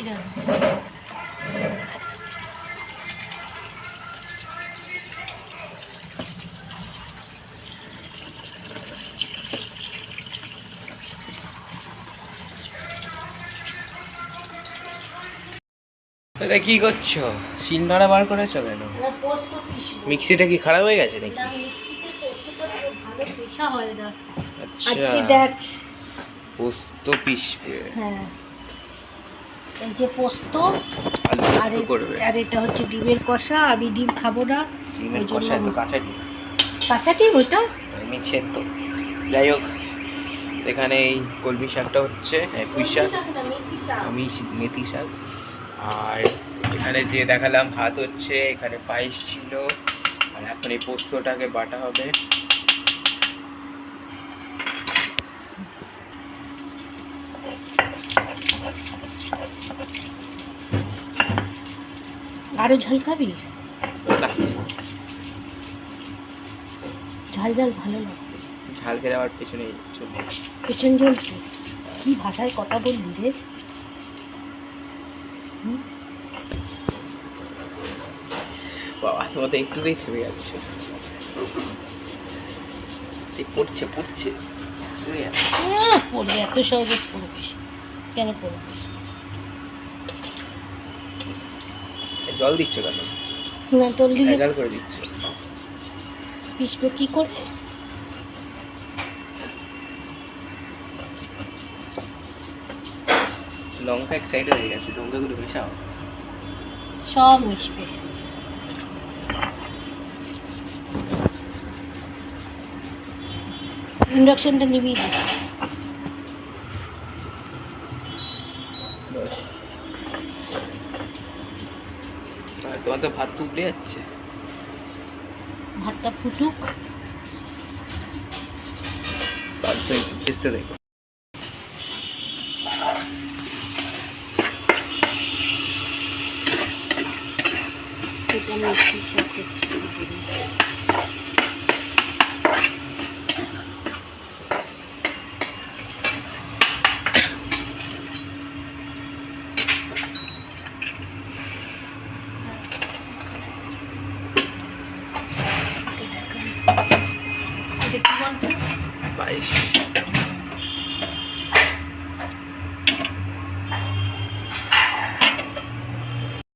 এটা কি করছো? শিলনোড়া বার করেছো কেন? মিক্সিটা কি খারাপ হয়ে গেছে নাকি? আজকে দেখ পোস্ত পিসবে। হ্যাঁ, এই যে পোস্ত আর এটা হচ্ছে ডিমের কষা। আমি ডিম খাবো না। ডিমের কষা তো কাঁচা ডিম। কাঁচা ডিম ওইটা আমি সেদ্ধ। যাই হোক, এখানে এই কলমি শাকটা হচ্ছে, পুঁই শাক, আমি মেথি শাক। আর এখানে যে দেখালাম ভাত হচ্ছে, এখানে পায়েস ছিল। আর এখন এই পোস্তটাকে বাটা হবে। আরো ঝাল খাবি? ঝাল ঝাল ভালো লাগবে। ঝাল খেলে আবার পেছনে পেছন জ্বলছে। কি ভাষায় কথা বললি রে? বাবা, তোমাদের একটুতেই থেমে যাচ্ছে। পড়ছে পড়ছে পড়বে, এত সহজে পড়বে কেন? পড়বে। জল দিচ্ছ কেন? না, জল দিলে জল করে দিচ্ছ। পিসবো কি করে? লঙ্কা এক সাইডে হয়ে গেছে, লঙ্কাগুলো মেশাও, সব মিশবে। ইন্ডাকশনটা নিবি? তোমার তো ভাত তুবলে যাচ্ছে। ভাতটা ফুটুক, চেষ্টা দেখো। পায়েস